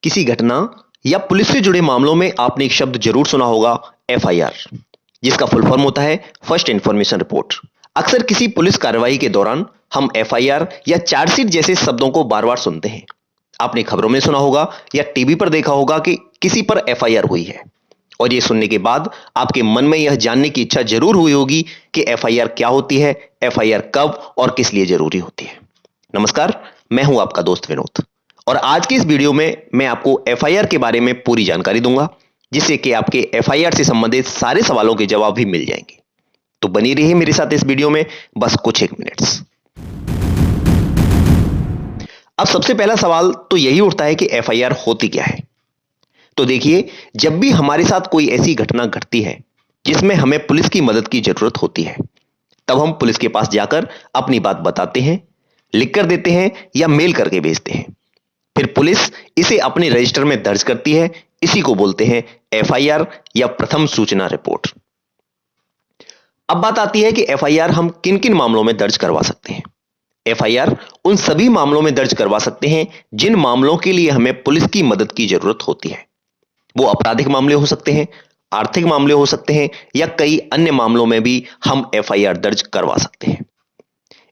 किसी घटना या पुलिस से जुड़े मामलों में आपने एक शब्द जरूर सुना होगा, एफआईआर, जिसका फुल फॉर्म होता है फर्स्ट इंफॉर्मेशन रिपोर्ट। अक्सर किसी पुलिस कार्रवाई के दौरान हम एफआईआर या चार्जशीट जैसे शब्दों को बार बार सुनते हैं। आपने खबरों में सुना होगा या टीवी पर देखा होगा कि किसी पर एफआईआर हुई है, और यह सुनने के बाद आपके मन में यह जानने की इच्छा जरूर हुई होगी कि एफआईआर क्या होती है, एफआईआर कब और किस लिए जरूरी होती है। नमस्कार, मैं हूं आपका दोस्त विनोद, और आज की इस वीडियो में मैं आपको एफआईआर के बारे में पूरी जानकारी दूंगा, जिससे कि आपके एफआईआर से संबंधित सारे सवालों के जवाब भी मिल जाएंगे। तो बनी रहिए मेरे साथ इस वीडियो में बस कुछ एक मिनट्स। अब सबसे पहला सवाल तो यही उठता है कि एफआईआर होती क्या है। तो देखिए, जब भी हमारे साथ कोई ऐसी घटना घटती है जिसमें हमें पुलिस की मदद की जरूरत होती है, तब हम पुलिस के पास जाकर अपनी बात बताते हैं, लिख कर देते हैं या मेल करके भेजते हैं। फिर पुलिस इसे अपने रजिस्टर में दर्ज करती है। इसी को बोलते हैं एफआईआर या प्रथम सूचना रिपोर्ट। अब बात आती है कि एफआईआर हम किन किन मामलों में दर्ज करवा सकते हैं। एफआईआर उन सभी मामलों में दर्ज करवा सकते हैं जिन मामलों के लिए हमें पुलिस की मदद की जरूरत होती है। वो आपराधिक मामले हो सकते हैं, आर्थिक मामले हो सकते हैं, या कई अन्य मामलों में भी हम एफआईआर दर्ज करवा सकते हैं।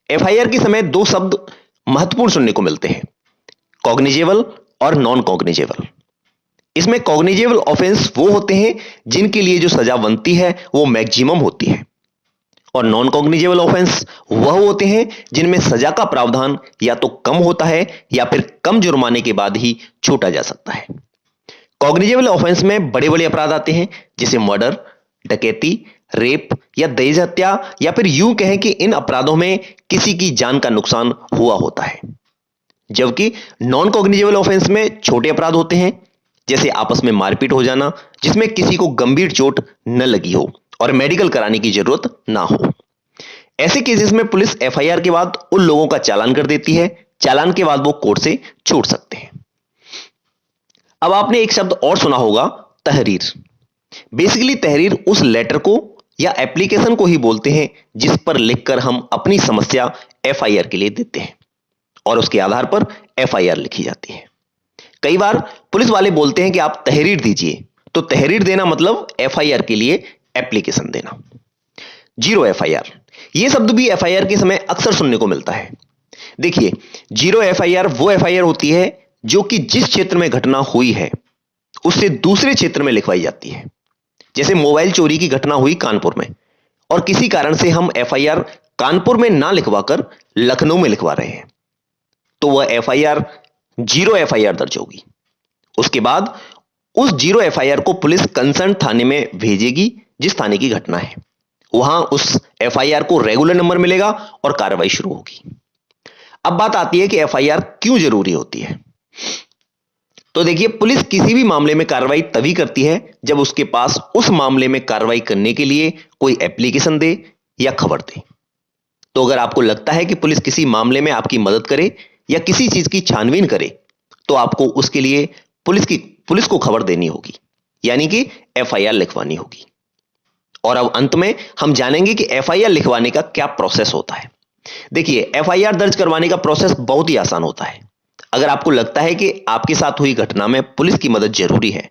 एफआईआर के समय दो शब्द महत्वपूर्ण सुनने को मिलते हैं, कॉग्निजेबल और नॉन कॉग्निजेबल। इसमें कॉग्निजेबल ऑफेंस वो होते हैं जिनके लिए जो सजा बनती है वो मैक्सिमम होती है, और नॉन कॉग्निजेबल ऑफेंस वह होते हैं जिनमें सजा का प्रावधान या तो कम होता है या फिर कम जुर्माने के बाद ही छूटा जा सकता है। कॉग्निजेबल ऑफेंस में बड़े बड़े अपराध आते हैं, जैसे मर्डर, डकैती, रेप या दहेज हत्या, या फिर यूं कहें कि इन अपराधों में किसी की जान का नुकसान हुआ होता है। जबकि नॉन कॉग्निजेबल ऑफेंस में छोटे अपराध होते हैं, जैसे आपस में मारपीट हो जाना जिसमें किसी को गंभीर चोट न लगी हो और मेडिकल कराने की जरूरत ना हो। ऐसे केसेस में पुलिस एफआईआर के बाद उन लोगों का चालान कर देती है। चालान के बाद वो कोर्ट से छूट सकते हैं। अब आपने एक शब्द और सुना होगा, तहरीर। बेसिकली तहरीर उस लेटर को या एप्लीकेशन को ही बोलते हैं जिस पर लिखकर हम अपनी समस्या एफआईआर के लिए देते हैं, और उसके आधार पर एफआईआर लिखी जाती है। कई बार पुलिस वाले बोलते हैं कि आप तहरीर दीजिए, तो तहरीर देना मतलब एफआईआर के लिए एप्लीकेशन देना। जीरो एफआईआर, यह शब्द भी एफआईआर के समय अक्सर सुनने को मिलता है। देखिए, जीरो एफआईआर वो एफआईआर होती है जो कि जिस क्षेत्र में घटना हुई है उससे दूसरे क्षेत्र में लिखवाई जाती है। जैसे मोबाइल चोरी की घटना हुई कानपुर में, और किसी कारण से हम एफआईआर कानपुर में ना लिखवाकर लखनऊ में लिखवा रहे हैं, तो वह एफआईआर जीरो एफआईआर दर्ज होगी। उसके बाद उस जीरो एफआईआर को पुलिस कंसर्न थाने में भेजेगी जिस थाने की घटना है। वहां उस एफआईआर को रेगुलर नंबर मिलेगा और कार्रवाई शुरू होगी। अब बात आती है कि एफआईआर क्यों जरूरी होती है। तो देखिए, पुलिस किसी भी मामले में कार्रवाई तभी करती है जब उसके पास उस मामले में कार्रवाई करने के लिए कोई एप्लीकेशन दे या खबर दे। तो अगर आपको लगता है कि पुलिस किसी मामले में आपकी मदद करे या किसी चीज की छानबीन करे, तो आपको उसके लिए पुलिस को खबर देनी होगी, यानी कि एफआईआर लिखवानी होगी। और अब अंत में हम जानेंगे कि एफआईआर लिखवाने का क्या प्रोसेस होता है। देखिए, एफआईआर दर्ज करवाने का प्रोसेस बहुत ही आसान होता है। अगर आपको लगता है कि आपके साथ हुई घटना में पुलिस की मदद जरूरी है,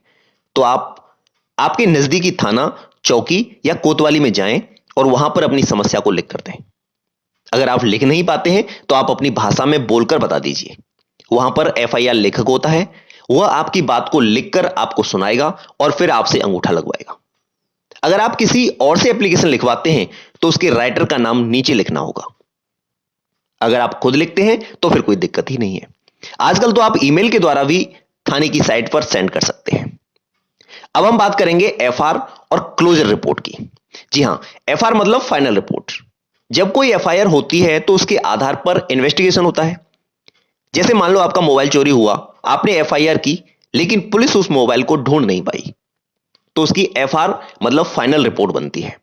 तो आप आपके नजदीकी थाना, चौकी या कोतवाली में जाएं और वहां पर अपनी समस्या को लिख कर दें। अगर आप लिख नहीं पाते हैं तो आप अपनी भाषा में बोलकर बता दीजिए। वहां पर एफआईआर लेखक होता है, वह आपकी बात को लिखकर आपको सुनाएगा और फिर आपसे अंगूठा लगवाएगा। अगर आप किसी और से एप्लीकेशन लिखवाते हैं तो उसके राइटर का नाम नीचे लिखना होगा। अगर आप खुद लिखते हैं तो फिर कोई दिक्कत ही नहीं है। आजकल तो आप ईमेल के द्वारा भी थाने की साइट पर सेंड कर सकते हैं। अब हम बात करेंगे एफआर और क्लोजर रिपोर्ट की। जी हां, एफआर मतलब फाइनल रिपोर्ट। जब कोई एफआईआर होती है तो उसके आधार पर इन्वेस्टिगेशन होता है। जैसे मान लो आपका मोबाइल चोरी हुआ, आपने एफआईआर की, लेकिन पुलिस उस मोबाइल को ढूंढ नहीं पाई, तो उसकी एफआर मतलब फाइनल रिपोर्ट बनती है।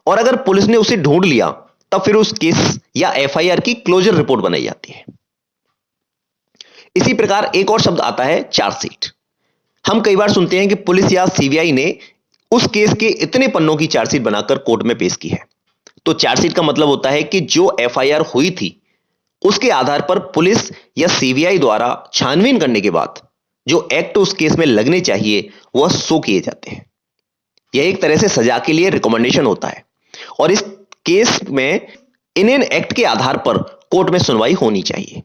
और अगर पुलिस ने उसे ढूंढ लिया, तब फिर उस केस या एफआईआर की क्लोजर रिपोर्ट बनाई जाती है। इसी प्रकार एक और शब्द आता है चार्जशीट। हम कई बार सुनते हैं कि पुलिस या सीबीआई ने उस केस के इतने पन्नों की चार्जशीट बनाकर कोर्ट में पेश की है। तो चार्जशीट का मतलब होता है कि जो एफआईआर हुई थी उसके आधार पर पुलिस या सीबीआई द्वारा छानबीन करने के बाद जो एक्ट उस केस में लगने चाहिए वह शो किए जाते हैं। यह एक तरह से सजा के लिए रिकमेंडेशन होता है और इस केस में इन एक्ट के आधार पर कोर्ट में सुनवाई होनी चाहिए।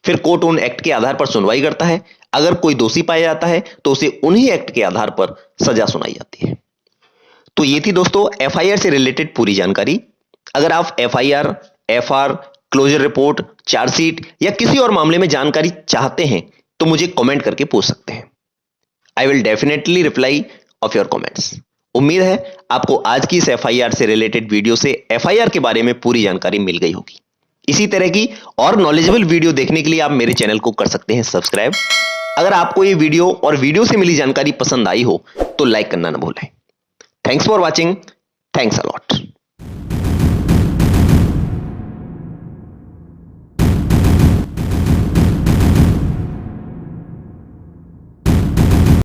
फिर कोर्ट उन एक्ट के आधार पर सुनवाई करता है। अगर कोई दोषी पाया जाता है तो उसे उन्हीं एक्ट के आधार पर सजा सुनाई जाती है। तो ये थी दोस्तों एफआईआर से रिलेटेड पूरी जानकारी। अगर आप FIR, FR, closure report, chargesheet या किसी और मामले में जानकारी चाहते हैं तो मुझे कमेंट करके पूछ सकते हैं। I will definitely reply off your comments. उम्मीद है आपको आज की इस एफआईआर से रिलेटेड वीडियो से एफआईआर के बारे में पूरी जानकारी मिल गई होगी। इसी तरह की और नॉलेजेबल वीडियो देखने के लिए आप मेरे चैनल को कर सकते हैं सब्सक्राइब। अगर आपको ये वीडियो और वीडियो से मिली जानकारी पसंद आई हो तो लाइक करना ना भूलें। Thanks for watching. Thanks a lot.